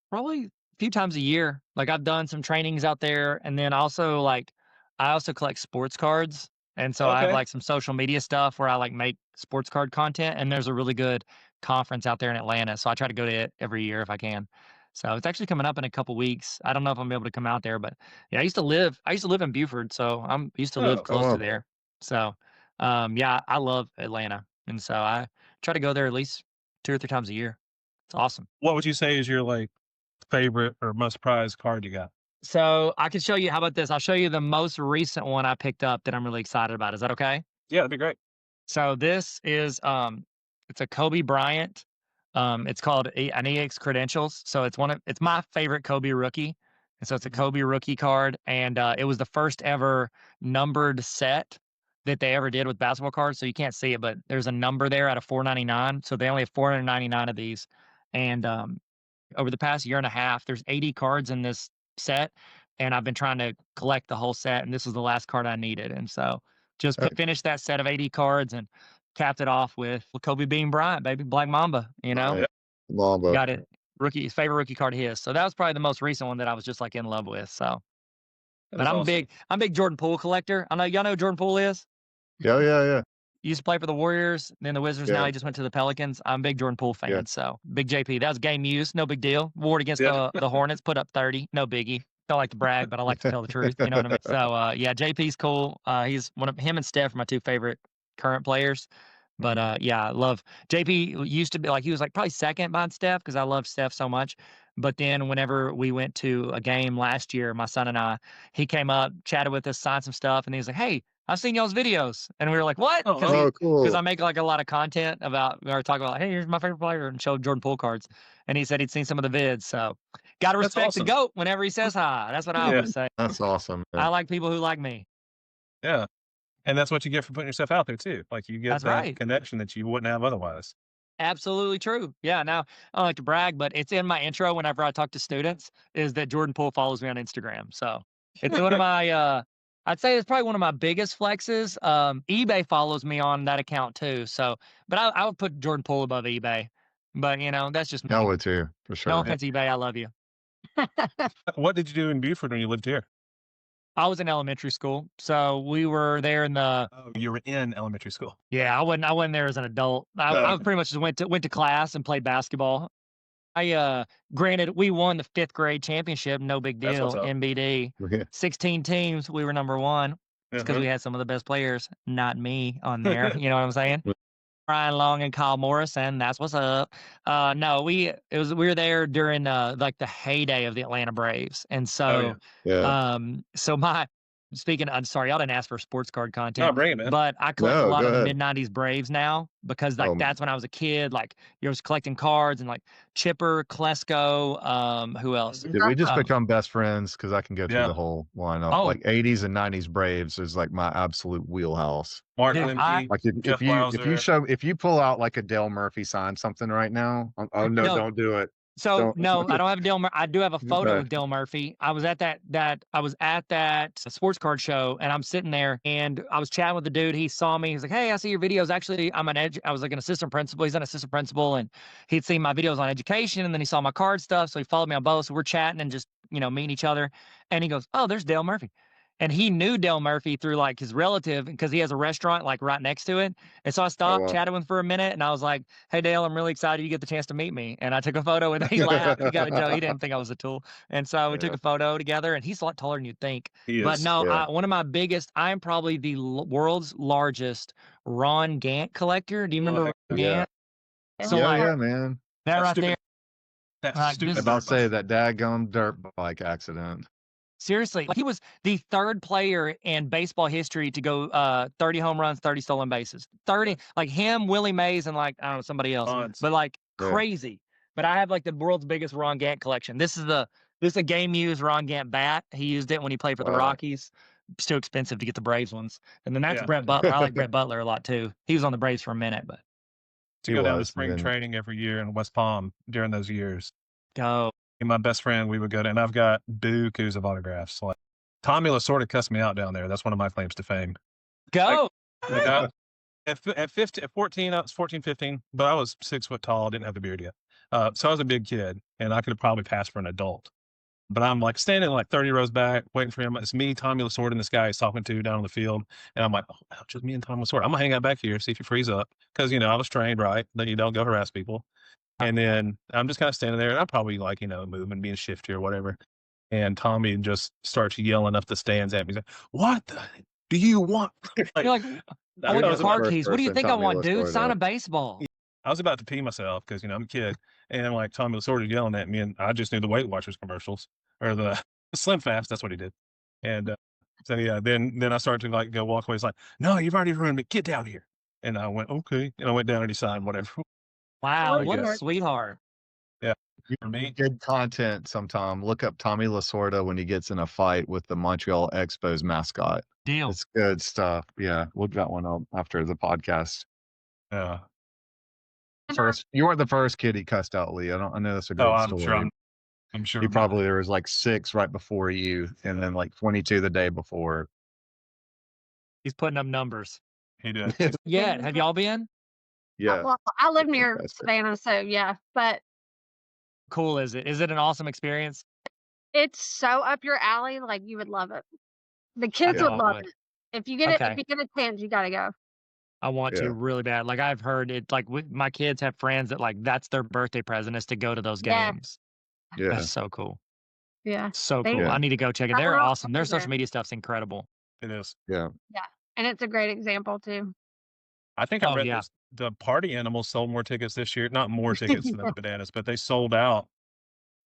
probably a few times a year. Like I've done some trainings out there, and then also I also collect sports cards, and so I have Okay. like some social media stuff where I like make sports card content. And there's a really good conference out there in Atlanta, so I try to go to it every year if I can. So it's actually coming up in a couple weeks. I don't know if I'm gonna be able to come out there, but yeah, I used to live in Buford, so I used to live Oh, close to wow. there. So yeah, I love Atlanta, and so I try to go there at least 2 or 3 times a year. It's awesome. what would you say is your like favorite or most prized card you got? So I can show you. How about this? I'll show you the most recent one I picked up that I'm really excited about. Is that okay? Yeah, that'd be great. So this is it's a Kobe Bryant. It's called an EX Credentials. So it's my favorite Kobe rookie. And so it's a Kobe rookie card, and it was the first ever numbered set that they ever did with basketball cards. So you can't see it, but there's a number there out of 499. So they only have 499 of these, and over the past year and a half, there's 80 cards in this set, and I've been trying to collect the whole set, and this was the last card I needed. And so just Uh, finished that set of 80 cards and capped it off with Kobe Bean Bryant, baby, Black Mamba, Right. Mamba. got it. His favorite rookie card of his. So that was probably the most recent one that I was just like in love with. So, That but is I'm awesome. a big Jordan Poole collector. I know y'all know who Jordan Poole is. Yeah, yeah. He used to play for the Warriors, then the Wizards. Now Yeah. he just went to the Pelicans. I'm a big Jordan Poole fan. Yeah. So big JP. That was game used. No big deal. Ward against Yeah. the Hornets, put up 30. No biggie. Don't like to brag, but I like to tell the truth. You know what I mean? So yeah, JP's cool. He's one of him and Steph are my 2 favorite current players. But yeah, I love JP. Used to be like he was like probably second behind Steph because I love Steph so much. But then whenever we went to a game last year, my son and I, he came up, chatted with us, signed some stuff, and he was like, "Hey, I've seen y'all's videos," and we were like, "What?" Oh, Because Oh, because I cool. make like a lot of content about or talk about, "Hey, here's my favorite player," and show Jordan Poole cards, and he said he'd seen some of the vids. So, gotta that's respect the awesome. goat whenever he says hi. That's what I Yeah. always say. That's awesome. I like people who like me. Yeah. And that's what you get for putting yourself out there too. Like you get That's that right. connection that you wouldn't have otherwise. Absolutely true. Yeah. Now I don't like to brag, but it's in my intro whenever I talk to students is that Jordan Poole follows me on Instagram. So it's one of my I'd say it's probably one of my biggest flexes. eBay follows me on that account too. So but I would put Jordan Poole above eBay. But that's just I me. would too, for No sure. offense, eBay, I love you. What did you do in Buford when you lived here? I was in elementary school. So we were there in the Oh, you were in elementary school. yeah, I wasn't there as an adult. I pretty much just went to class and played basketball. Granted, we won the 5th grade championship, no big That's what's deal, up. MBD. Yeah. 16 teams, we were number 1. It's because Uh-huh. we had some of the best players, not me on there, you know what I'm saying? Ryan Long and Kyle Morrison, that's what's up. No, we were there during, like, the heyday of the Atlanta Braves, and Oh yeah. so, Yeah. so my speaking I'm sorry, y'all didn't ask for sports card No, content, bring it, man. but I collect a No, lot go of the ahead. mid-90s Braves now because, like, Oh, that's when I was a kid, like, you was collecting cards and, like, Chipper, Klesko, who else? did we just Um, become best friends? Because I can go through Yeah. the whole lineup. Oh. Like 80s and 90s Braves is like my absolute wheelhouse. Mark Dude, Lemke, Like Jeff if you pull out like a Dale Murphy sign something right now, oh no, No. don't do it. So Don't. no, I don't have Dale. I do have a photo Okay. with Dale Murphy. I was at that sports card show, and I'm sitting there, and I was chatting with the dude. He saw me. He's like, "Hey, I see your videos. Actually, I was like an assistant principal. He's an assistant principal, and he'd seen my videos on education, and then he saw my card stuff, so he followed me on both. So we're chatting and just meeting each other. And he goes, "Oh, there's Dale Murphy." And he knew Dale Murphy through like his relative because he has a restaurant like right next to it. And so I stopped, wow. chatted with him for a minute, and I was like, "Hey Dale, I'm really excited you get the chance to meet me." And I took a photo with him. He laughed. He got a joke. He didn't think I was a tool. And so we took Yeah. a photo together, and he's a lot taller than you'd think. He But is. no, Yeah. one of my biggest, I'm probably the world's largest Ron Gant collector. Do you remember Oh, Ron heck yeah. Gant? So Yeah, like yeah, man. that That right stupid- there. That Like, stupid. this- About to say dirt bike. that daggum dirt bike accident. Seriously, like he was the 3rd player in baseball history to go 30 home runs, 30 stolen bases. 30, like him, Willie Mays, and like I don't know somebody else, Bonds. but like Yeah. crazy. But I have like the world's biggest Ron Gant collection. This is a game used Ron Gant bat. He used it when he played for the Wow. Rockies. It's too expensive to get the Braves ones. And then that's Yeah. Brett Butler. I like Brett Butler a lot too. He was on the Braves for a minute, but To He go down to was, spring and then- training every year in West Palm during those years. go. Me and my best friend, we would go to, and I've got bukus of autographs. Like Tommy Lasorda cussed me out down there. That's one of my claims to fame. Go. Like at 15, at 14, I was 14, 15, but I was 6 foot tall. Didn't have the beard yet. So I was a big kid, and I could have probably passed for an adult. But I'm like standing like 30 rows back, waiting for him. It's me, Tommy Lasorda, and this guy he's talking to down on the field. And I'm like, oh, wow, just me and Tommy Lasorda. I'm gonna hang out back here, see if he frees up. Because I was trained right, that you don't go harass people. And then I'm just kind of standing there, and I'm probably like, moving, being shifty or whatever. And Tommy just starts yelling up the stands at me. He's like, "What do you want?" You're like, I I want was your car first keys. What do you person think I Tommy want, dude? Lasorda. Sign a baseball. I was about to pee myself because I'm a kid, and like Tommy Lasorda yelling at me, and I just knew the Weight Watchers commercials or the Slim Fast. That's what he did. And so yeah, then I started to like go walk away. He's like, "No, you've already ruined me. Get down here." And I went, "Okay," and I went down and he signed whatever. Wow, what a guess. sweetheart. For me, Good content sometime. Look up Tommy Lasorda when he gets in a fight with the Montreal Expos mascot. Deal. It's good stuff. Yeah, look that one up after the podcast. yeah. You weren't the first kid he cussed out, Lee. I know that's a great Oh, I'm story. sure. I'm sure. He probably there was like 6 right before you, and then like 22 the day before. He's putting up numbers. He did. Yeah, have y'all been? Yeah. Well, I live near Fantastic. Savannah, so yeah, but Cool is it? Is it an awesome experience? it's so up your alley, like you would love it. The kids would Yeah. love it. If you get it, Okay. if you get a chance, you gotta go. I want Yeah. to really bad. Like I've heard it. Like my kids have friends that like that's their birthday present is to go to those Yeah. games. Yeah. That's so cool. Yeah, So They- cool. Yeah. I need to go check it. I They're will awesome. Their be there. social media stuff's incredible. It is. Yeah. and it's a great example too. I think I Oh, read yeah. the Party Animals sold more tickets this year. Not more tickets than the Bananas, but they sold out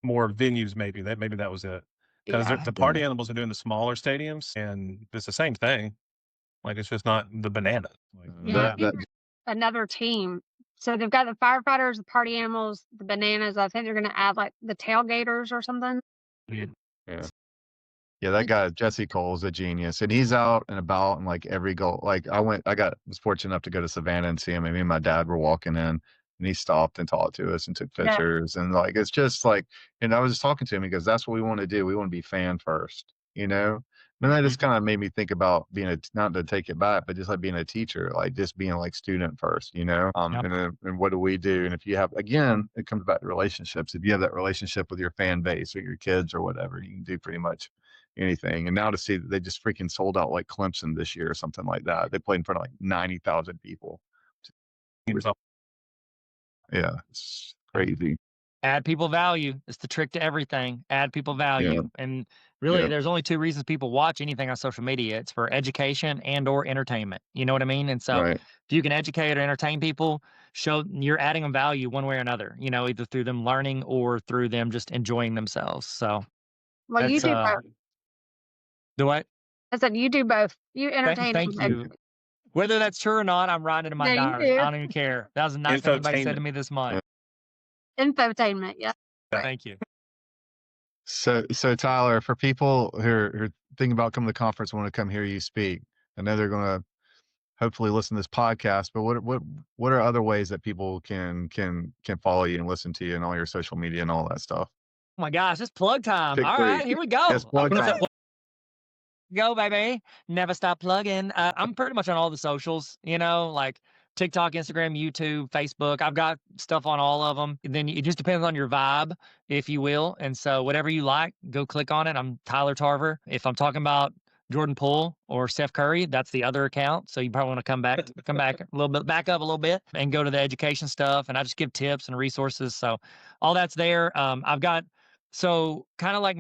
more venues. Maybe that was it. Because Yeah. the Party Animals are doing the smaller stadiums, and it's the same thing. Like it's just not the Bananas. Like, Yeah, That- these are another team. So they've got the firefighters, the party animals, the bananas. I think they're going to add like the tailgaters or something. Yeah. Yeah. Yeah, that guy Jesse Cole is a genius, and he's out and about and like every goal. Like was fortunate enough to go to Savannah and see him, and me and my dad were walking in, and he stopped and talked to us and took Yeah. pictures, and like it's just like, and I was just talking to him because that's what we want to do. We want to be fan first, you know. And that just kind of made me think about being not to take it back, but just like being a teacher, like just being like student first, you know. Yep. And what do we do? And if you have, again, it comes back to relationships. If you have that relationship with your fan base or your kids or whatever, you can do pretty much anything. And now to see that they just freaking sold out like Clemson this year or something like that. They played in front of like 90,000 people. Yeah, it's crazy. Add people value. It's the trick to everything. Add people value. And really, Yeah. there's only two reasons people watch anything on social media. It's for education and or entertainment. You know what I mean? And so Right. if you can educate or entertain people, you're adding them value one way or another, you know, either through them learning or through them just enjoying themselves. So Well, you that's do both. do what? I said you do both. You entertain Thank and you. Whether that's true or not, I'm writing in my Yeah, you diary. I do. don't even care. That was the nicest thing anybody said to Infotainment. me this month. Infotainment, yeah. Thank you. So Tyler, for people who are thinking about coming to the conference, want to come hear you speak, I know they're going to hopefully listen to this podcast. But what are other ways that people can follow you and listen to you and all your social media and all that stuff? Oh my gosh, it's plug time. Pick All three. right, here we go. Yes, plug time. Go, baby. Never stop plugging. I'm pretty much on all the socials, you know, like TikTok, Instagram, YouTube, Facebook. I've got stuff on all of them. And then it just depends on your vibe, if you will. And so whatever you like, go click on it. I'm Tyler Tarver. If I'm talking about Jordan Poole or Steph Curry, that's the other account. So you probably want to come back a little bit, back up a little bit and go to the education stuff. And I just give tips and resources. So all that's there. I've got, so kind of like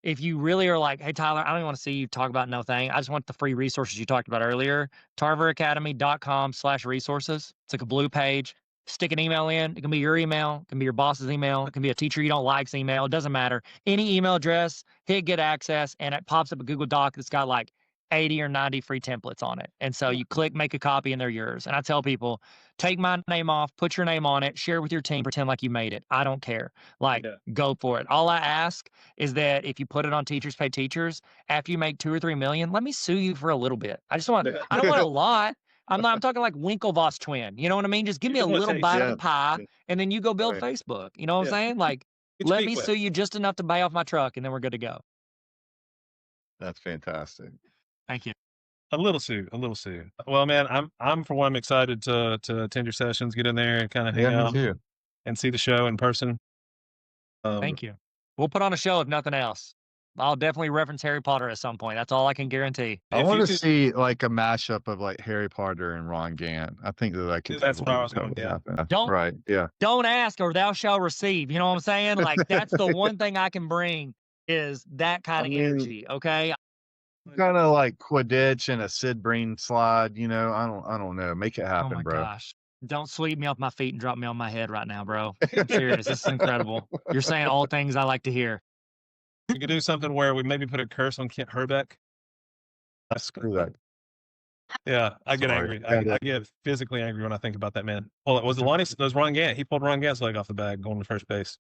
if you really are like, hey, Tyler, I don't even want to see you talk about no thing. I just want the free resources you talked about earlier. tarveracademy.com/resources. It's like a blue page. Stick an email in. It can be your email. It can be your boss's email. It can be a teacher you don't like's email. It doesn't matter. Any email address, hit get access, and it pops up a Google Doc that's got like 80 or 90 free templates on it. And so you click, make a copy, and they're yours. And I tell people, take my name off, put your name on it, share with your team, pretend like you made it. I don't care. Like, go for it. All I ask is that if you put it on Teachers Pay Teachers, after you make 2 or 3 million, let me sue you for a little bit. I don't want a lot. I'm talking like Winklevoss twin. You know what I mean? Just give me a little bite of the pie, and then you go build Facebook. You know what I'm saying? Like, let me sue you just enough to buy off my truck, and then we're good to go. That's fantastic. Thank you. A little Sue. Well, man, I'm for one excited to attend your sessions, get in there and kind of hang out and see the show in person. Thank you. We'll put on a show if nothing else. I'll definitely reference Harry Potter at some point. That's all I can guarantee. I want to see like a mashup of like Harry Potter and Ron Gant. I think that could. That's what I was going to happen. Don't don't ask or thou shalt receive. You know what I'm saying? Like that's the one thing I can bring is that kind of energy. Okay. Kind of like Quidditch and a Sid Breen slide. You know, I don't know. Make it happen, Oh my bro. gosh. Don't sweep me off my feet and drop me on my head right now, bro. I'm serious. This is incredible. You're saying all things I like to hear. We could do something where we maybe put a curse on Kent Herbeck. Screw that. Yeah, I get angry. I get physically angry when I think about that man. Well, it was Ron Gant. He pulled Ron Gant's leg off the bag going to first base.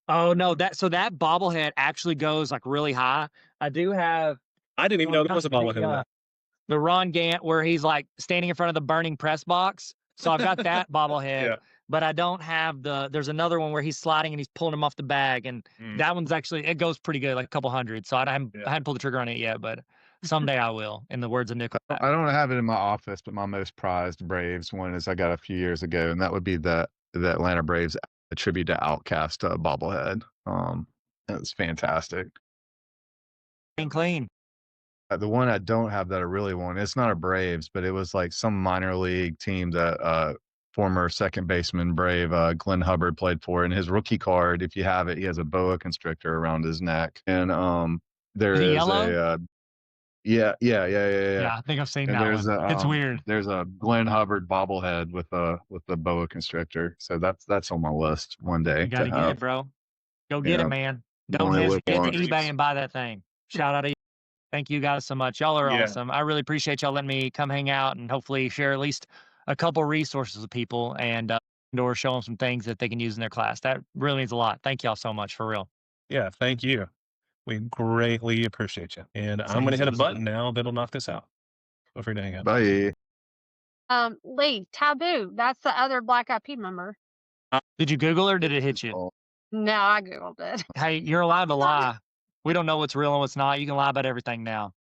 Oh no, that bobblehead actually goes like really high. I didn't even know there was a bobblehead. The Ron Gant where he's like standing in front of the burning press box. So I've got that bobblehead, but I don't have there's another one where he's sliding and he's pulling him off the bag. And that one's actually, it goes pretty good, like a couple hundred. So I hadn't pulled the trigger on it yet, but someday I will, in the words of Nick. I don't have it in my office, but my most prized Braves one is I got a few years ago, and that would be the Atlanta Braves tribute to Outcast bobblehead. It was fantastic. Clean. The one I don't have that I really want, it's not a Braves, but it was like some minor league team that former second baseman Brave Glenn Hubbard played for. And his rookie card, if you have it, he has a boa constrictor around his neck. And there is yellow? Yeah, I think I've seen that one. It's weird. There's a Glenn Hubbard bobblehead with a boa constrictor. So that's on my list one day. You gotta get it, bro. Go get it, man. Don't hesitate to eBay and buy that thing. Shout out to you. Thank you guys so much. Y'all are awesome. I really appreciate y'all letting me come hang out and hopefully share at least a couple resources with people and or show them some things that they can use in their class. That really means a lot. Thank y'all so much, for real. Yeah, thank you. We greatly appreciate you. And I'm Same going to hit a here. button now that'll knock this out. Feel free to hang up. Bye. Lee, Taboo, that's the other Black Eyed Peas member. Did you Google or did it hit you? No, I Googled it. Hey, you're allowed to lie. We don't know what's real and what's not. You can lie about everything now.